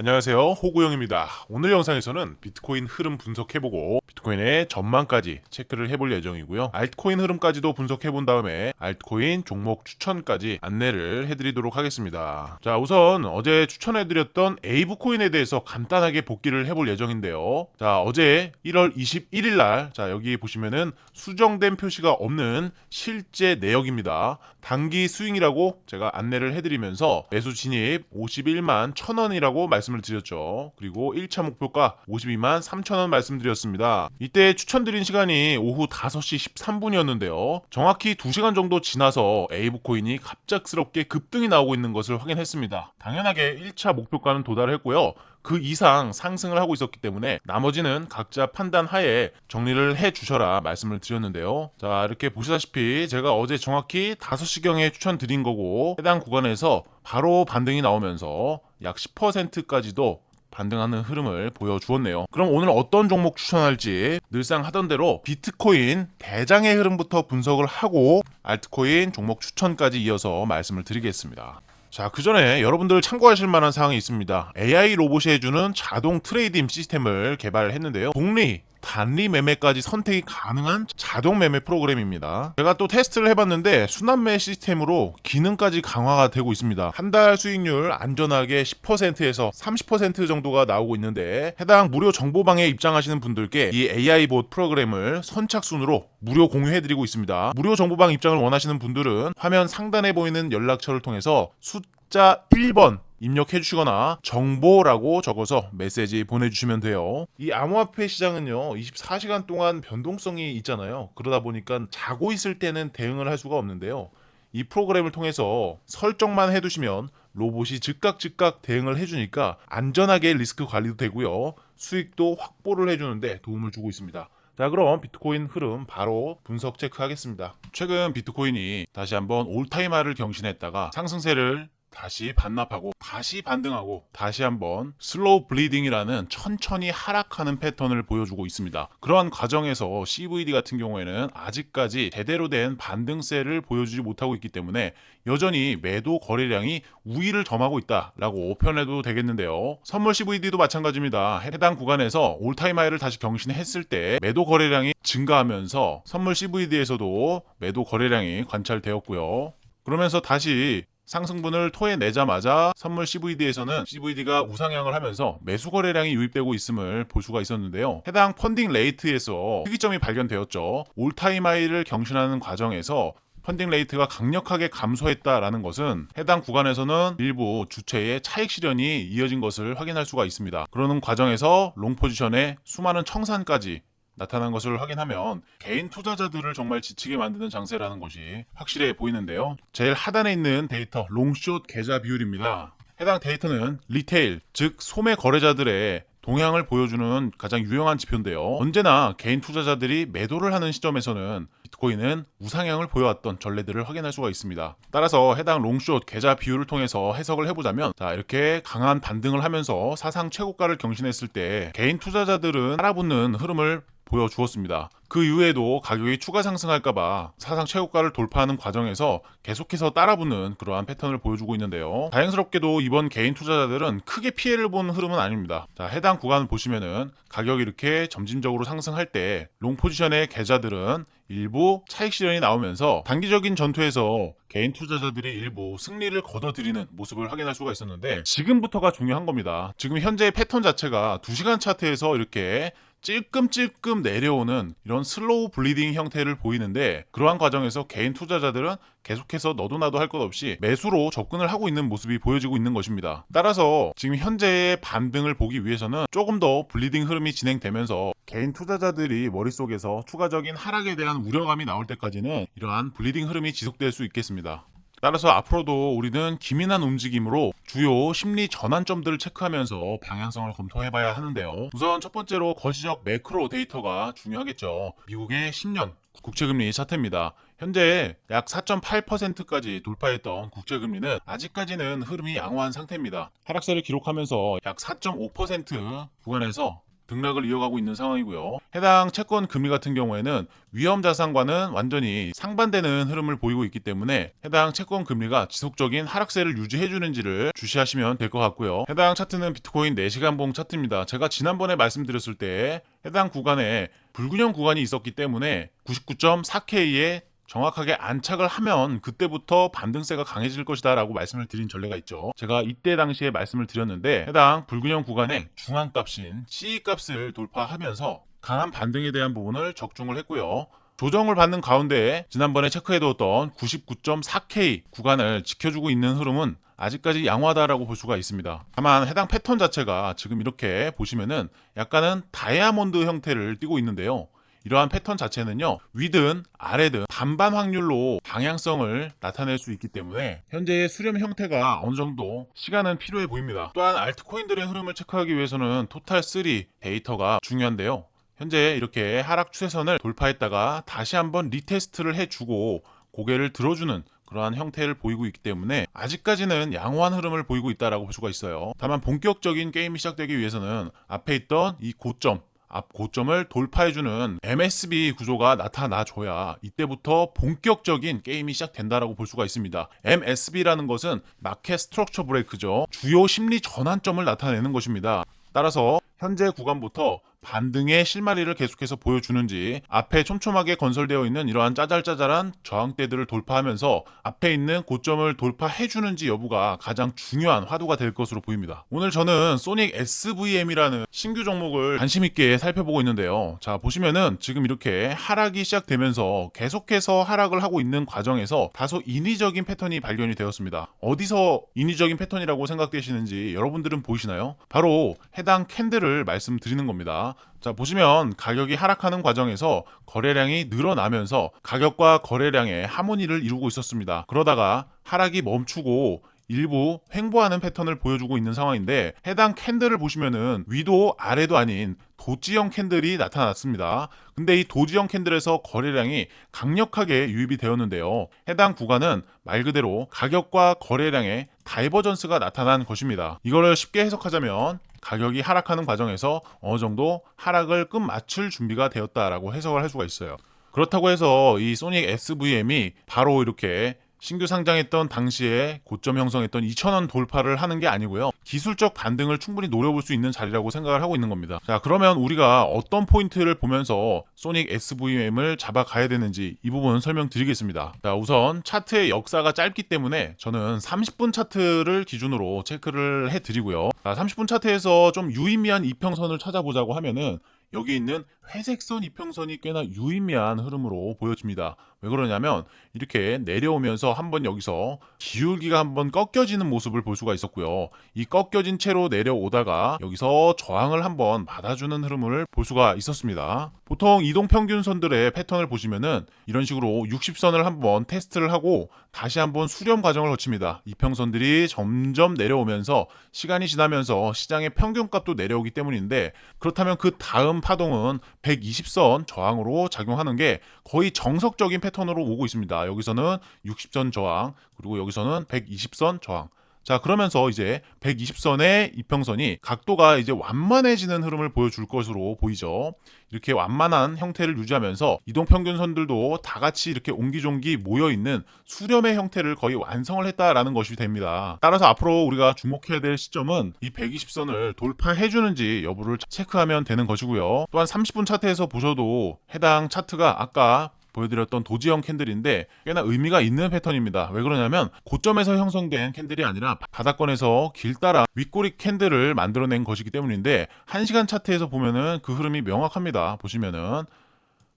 안녕하세요, 호구영입니다. 오늘 영상에서는 비트코인 흐름 분석해보고 비트코인의 전망까지 체크를 해볼 예정이고요. 알트코인 흐름까지도 분석해본 다음에 알트코인 종목 추천까지 안내를 해드리도록 하겠습니다. 자, 우선 어제 추천해드렸던 에이브코인에 대해서 간단하게 복기를 해볼 예정인데요. 자, 어제 1월 21일 날, 자, 여기 보시면은 수정된 표시가 없는 실제 내역입니다. 단기 스윙이라고 제가 안내를 해드리면서 매수 진입 51만 1,000원이라고 말씀을 드렸죠. 그리고 1차 목표가 52만 3,000원 말씀드렸습니다. 이때 추천드린 시간이 오후 5시 13분이었는데요. 정확히 2시간 정도 지나서 에이브코인이 갑작스럽게 급등이 나오고 있는 것을 확인했습니다. 당연하게 1차 목표가는 도달했고요. 그 이상 상승을 하고 있었기 때문에 나머지는 각자 판단 하에 정리를 해 주셔라 말씀을 드렸는데요. 자, 이렇게 보시다시피 제가 어제 정확히 5시경에 추천드린 거고 해당 구간에서 바로 반등이 나오면서 약 10%까지도 반등하는 흐름을 보여주었네요. 그럼 오늘 어떤 종목 추천할지 늘상 하던 대로 비트코인 대장의 흐름부터 분석을 하고 알트코인 종목 추천까지 이어서 말씀을 드리겠습니다. 자, 그 전에 여러분들 참고하실 만한 사항이 있습니다. AI 로봇이 해주는 자동 트레이딩 시스템을 개발했는데요. 복리, 단리 매매까지 선택이 가능한 자동 매매 프로그램입니다. 제가 또 테스트를 해봤는데 순환매 시스템으로 기능까지 강화가 되고 있습니다. 한 달 수익률 안전하게 10%에서 30% 정도가 나오고 있는데 해당 무료 정보방에 입장하시는 분들께 이 AI 봇 프로그램을 선착순으로 무료 공유해드리고 있습니다. 무료 정보방 입장을 원하시는 분들은 화면 상단에 보이는 연락처를 통해서 숫자 1번 입력해 주시거나 정보라고 적어서 메시지 보내주시면 돼요. 이 암호화폐 시장은요 24시간 동안 변동성이 있잖아요. 그러다 보니까 자고 있을 때는 대응을 할 수가 없는데요. 이 프로그램을 통해서 설정만 해두시면 로봇이 즉각 대응을 해주니까 안전하게 리스크 관리도 되고요. 수익도 확보를 해주는데 도움을 주고 있습니다. 자, 그럼 비트코인 흐름 바로 분석 체크하겠습니다. 최근 비트코인이 다시 한번 올타임 하를 경신했다가 상승세를 다시 반납하고 다시 반등하고 다시 한번 슬로우 블리딩이라는 천천히 하락하는 패턴을 보여주고 있습니다. 그러한 과정에서 CVD 같은 경우에는 아직까지 제대로 된 반등세를 보여주지 못하고 있기 때문에 여전히 매도 거래량이 우위를 점하고 있다라고 표현해도 되겠는데요. 선물 CVD도 마찬가지입니다. 해당 구간에서 올타임 하이를 다시 경신했을 때 매도 거래량이 증가하면서 선물 CVD에서도 매도 거래량이 관찰되었고요. 그러면서 다시 상승분을 토해내자마자 선물 CVD에서는 CVD가 우상향을 하면서 매수 거래량이 유입되고 있음을 볼 수가 있었는데요. 해당 펀딩 레이트에서 특이점이 발견되었죠. 올타임 하이를 경신하는 과정에서 펀딩 레이트가 강력하게 감소했다라는 것은 해당 구간에서는 일부 주체의 차익 실현이 이어진 것을 확인할 수가 있습니다. 그러는 과정에서 롱 포지션에 수많은 청산까지 나타난 것을 확인하면 개인 투자자들을 정말 지치게 만드는 장세라는 것이 확실해 보이는데요. 제일 하단에 있는 데이터 롱숏 계좌 비율입니다. 해당 데이터는 리테일, 즉 소매 거래자들의 동향을 보여주는 가장 유용한 지표인데요. 언제나 개인 투자자들이 매도를 하는 시점에서는 비트코인은 우상향을 보여왔던 전례들을 확인할 수가 있습니다. 따라서 해당 롱숏 계좌 비율을 통해서 해석을 해보자면 자, 이렇게 강한 반등을 하면서 사상 최고가를 경신했을 때 개인 투자자들은 따라붙는 흐름을 보여주었습니다. 그 이후에도 가격이 추가 상승할까봐 사상 최고가를 돌파하는 과정에서 계속해서 따라붙는 그러한 패턴을 보여주고 있는데요. 다행스럽게도 이번 개인 투자자들은 크게 피해를 본 흐름은 아닙니다. 자, 해당 구간을 보시면은 가격이 이렇게 점진적으로 상승할 때 롱 포지션의 계좌들은 일부 차익 실현이 나오면서 단기적인 전투에서 개인 투자자들이 일부 승리를 거둬들이는 모습을 확인할 수가 있었는데 지금부터가 중요한 겁니다. 지금 현재의 패턴 자체가 2시간 차트에서 이렇게 찔끔찔끔 내려오는 이런 슬로우 블리딩 형태를 보이는데 그러한 과정에서 개인 투자자들은 계속해서 너도 나도 할 것 없이 매수로 접근을 하고 있는 모습이 보여지고 있는 것입니다. 따라서 지금 현재의 반등을 보기 위해서는 조금 더 블리딩 흐름이 진행되면서 개인 투자자들이 머릿속에서 추가적인 하락에 대한 우려감이 나올 때까지는 이러한 블리딩 흐름이 지속될 수 있겠습니다. 따라서 앞으로도 우리는 기민한 움직임으로 주요 심리 전환점들을 체크하면서 방향성을 검토해봐야 하는데요. 우선 첫 번째로 거시적 매크로 데이터가 중요하겠죠. 미국의 10년 국채금리 차트입니다. 현재 약 4.8%까지 돌파했던 국채금리는 아직까지는 흐름이 양호한 상태입니다. 하락세를 기록하면서 약 4.5% 구간에서 등락을 이어가고 있는 상황이고요. 해당 채권 금리 같은 경우에는 위험 자산과는 완전히 상반되는 흐름을 보이고 있기 때문에 해당 채권 금리가 지속적인 하락세를 유지해주는지를 주시하시면 될 것 같고요. 해당 차트는 비트코인 4시간 봉 차트입니다. 제가 지난번에 말씀드렸을 때 해당 구간에 불균형 구간이 있었기 때문에 99.4K에 정확하게 안착을 하면 그때부터 반등세가 강해질 것이다 라고 말씀을 드린 전례가 있죠. 제가 이때 당시에 말씀을 드렸는데 해당 불균형 구간의 중앙값인 C값을 돌파하면서 강한 반등에 대한 부분을 적중을 했고요. 조정을 받는 가운데 지난번에 체크해두었던 99.4K 구간을 지켜주고 있는 흐름은 아직까지 양호하다라고 볼 수가 있습니다. 다만 해당 패턴 자체가 지금 이렇게 보시면은 약간은 다이아몬드 형태를 띠고 있는데요. 이러한 패턴 자체는요, 위든 아래든 반반 확률로 방향성을 나타낼 수 있기 때문에 현재의 수렴 형태가 어느 정도 시간은 필요해 보입니다. 또한 알트코인들의 흐름을 체크하기 위해서는 토탈3 데이터가 중요한데요. 현재 이렇게 하락 추세선을 돌파했다가 다시 한번 리테스트를 해주고 고개를 들어주는 그러한 형태를 보이고 있기 때문에 아직까지는 양호한 흐름을 보이고 있다고 볼 수가 있어요. 다만 본격적인 게임이 시작되기 위해서는 앞에 있던 이 고점, 앞 고점을 돌파해주는 MSB 구조가 나타나줘야 이때부터 본격적인 게임이 시작된다라고 볼 수가 있습니다. MSB라는 것은 마켓 스트럭처 브레이크죠. 주요 심리 전환점을 나타내는 것입니다. 따라서 현재 구간부터 반등의 실마리를 계속해서 보여주는지 앞에 촘촘하게 건설되어 있는 이러한 짜잘짜잘한 저항대들을 돌파하면서 앞에 있는 고점을 돌파해주는지 여부가 가장 중요한 화두가 될 것으로 보입니다. 오늘 저는 소닉 SVM이라는 신규 종목을 관심 있게 살펴보고 있는데요. 자, 보시면은 지금 이렇게 하락이 시작되면서 계속해서 하락을 하고 있는 과정에서 다소 인위적인 패턴이 발견이 되었습니다. 어디서 인위적인 패턴이라고 생각되시는지 여러분들은 보이시나요? 바로 해당 캔들을 말씀드리는 겁니다. 자, 보시면 가격이 하락하는 과정에서 거래량이 늘어나면서 가격과 거래량의 하모니를 이루고 있었습니다. 그러다가 하락이 멈추고 일부 횡보하는 패턴을 보여주고 있는 상황인데 해당 캔들을 보시면은 위도 아래도 아닌 도지형 캔들이 나타났습니다. 근데 이 도지형 캔들에서 거래량이 강력하게 유입이 되었는데요. 해당 구간은 말 그대로 가격과 거래량의 다이버전스가 나타난 것입니다. 이거를 쉽게 해석하자면 가격이 하락하는 과정에서 어느 정도 하락을 끝마칠 준비가 되었다라고 해석을 할 수가 있어요. 그렇다고 해서 이 소닉 SVM이 바로 이렇게 신규 상장했던 당시에 고점 형성했던 2,000원 돌파를 하는 게 아니고요. 기술적 반등을 충분히 노려볼 수 있는 자리라고 생각을 하고 있는 겁니다. 자, 그러면 우리가 어떤 포인트를 보면서 소닉 SVM을 잡아가야 되는지 이 부분 설명드리겠습니다. 자, 우선 차트의 역사가 짧기 때문에 저는 30분 차트를 기준으로 체크를 해드리고요. 자, 30분 차트에서 좀 유의미한 이평선을 찾아보자고 하면은 여기 있는 회색선 이평선이 꽤나 유의미한 흐름으로 보여집니다. 왜 그러냐면 이렇게 내려오면서 한번 여기서 기울기가 한번 꺾여지는 모습을 볼 수가 있었고요. 이 꺾여진 채로 내려오다가 여기서 저항을 한번 받아주는 흐름을 볼 수가 있었습니다. 보통 이동평균선들의 패턴을 보시면은 이런 식으로 60선을 한번 테스트를 하고 다시 한번 수렴 과정을 거칩니다. 이평선들이 점점 내려오면서 시간이 지나면서 시장의 평균값도 내려오기 때문인데 그렇다면 그 다음 파동은 120선 저항으로 작용하는 게 거의 정석적인 패턴으로 오고 있습니다. 여기서는 60선 저항, 그리고 여기서는 120선 저항. 자, 그러면서 이제 120선의 이평선이 각도가 이제 완만해지는 흐름을 보여줄 것으로 보이죠. 이렇게 완만한 형태를 유지하면서 이동평균선들도 다 같이 이렇게 옹기종기 모여있는 수렴의 형태를 거의 완성을 했다라는 것이 됩니다. 따라서 앞으로 우리가 주목해야 될 시점은 이 120선을 돌파해주는지 여부를 체크하면 되는 것이고요. 또한 30분 차트에서 보셔도 해당 차트가 아까 보여드렸던 도지형 캔들인데 꽤나 의미가 있는 패턴입니다. 왜 그러냐면 고점에서 형성된 캔들이 아니라 바닥권에서 길 따라 윗꼬리 캔들을 만들어낸 것이기 때문인데 1시간 차트에서 보면은 그 흐름이 명확합니다. 보시면은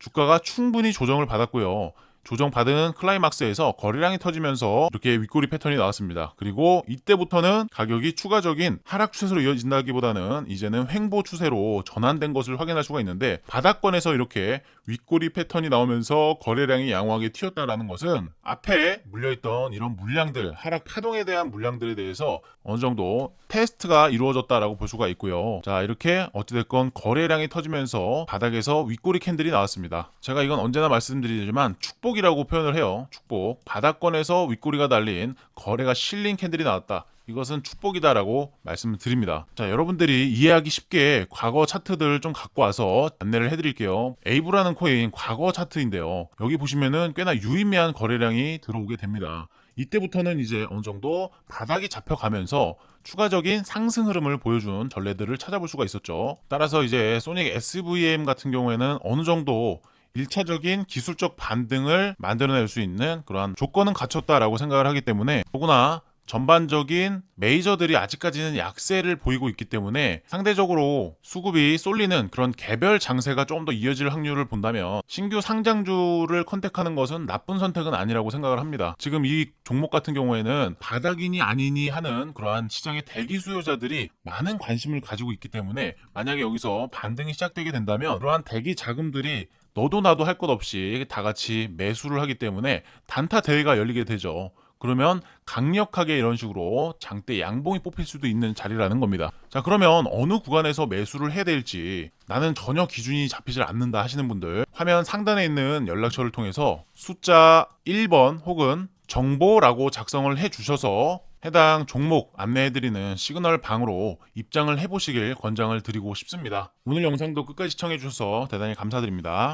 주가가 충분히 조정을 받았고요. 조정받은 클라이막스에서 거래량이 터지면서 이렇게 윗꼬리 패턴이 나왔습니다. 그리고 이때부터는 가격이 추가적인 하락 추세로 이어진다기보다는 이제는 횡보 추세로 전환된 것을 확인할 수가 있는데 바닥권에서 이렇게 윗꼬리 패턴이 나오면서 거래량이 양호하게 튀었다라는 것은 앞에 물려있던 이런 물량들, 하락 파동에 대한 물량들에 대해서 어느 정도 테스트가 이루어졌다라고 볼 수가 있고요. 자, 이렇게 어찌됐건 거래량이 터지면서 바닥에서 윗꼬리 캔들이 나왔습니다. 제가 이건 언제나 말씀드리지만 축복이라고 표현을 해요. 축복. 바닥권에서 윗꼬리가 달린 거래가 실린 캔들이 나왔다. 이것은 축복이다라고 말씀을 드립니다. 자, 여러분들이 이해하기 쉽게 과거 차트들을 좀 갖고 와서 안내를 해드릴게요. 에이브라는 코인 과거 차트인데요. 여기 보시면은 꽤나 유의미한 거래량이 들어오게 됩니다. 이때부터는 이제 어느 정도 바닥이 잡혀가면서 추가적인 상승 흐름을 보여준 전례들을 찾아볼 수가 있었죠. 따라서 이제 소닉 SVM 같은 경우에는 어느 정도 1차적인 기술적 반등을 만들어낼 수 있는 그러한 조건은 갖췄다라고 생각을 하기 때문에, 더구나 전반적인 메이저들이 아직까지는 약세를 보이고 있기 때문에 상대적으로 수급이 쏠리는 그런 개별 장세가 조금 더 이어질 확률을 본다면 신규 상장주를 컨택하는 것은 나쁜 선택은 아니라고 생각을 합니다. 지금 이 종목 같은 경우에는 바닥이니 아니니 하는 그러한 시장의 대기 수요자들이 많은 관심을 가지고 있기 때문에, 만약에 여기서 반등이 시작되게 된다면 그러한 대기 자금들이 너도 나도 할 것 없이 다 같이 매수를 하기 때문에 단타 대회가 열리게 되죠. 그러면 강력하게 이런 식으로 장대 양봉이 뽑힐 수도 있는 자리라는 겁니다. 자, 그러면 어느 구간에서 매수를 해야 될지 나는 전혀 기준이 잡히질 않는다 하시는 분들, 화면 상단에 있는 연락처를 통해서 숫자 1번 혹은 정보라고 작성을 해 주셔서 해당 종목 안내해드리는 시그널 방으로 입장을 해보시길 권장을 드리고 싶습니다. 오늘 영상도 끝까지 시청해주셔서 대단히 감사드립니다.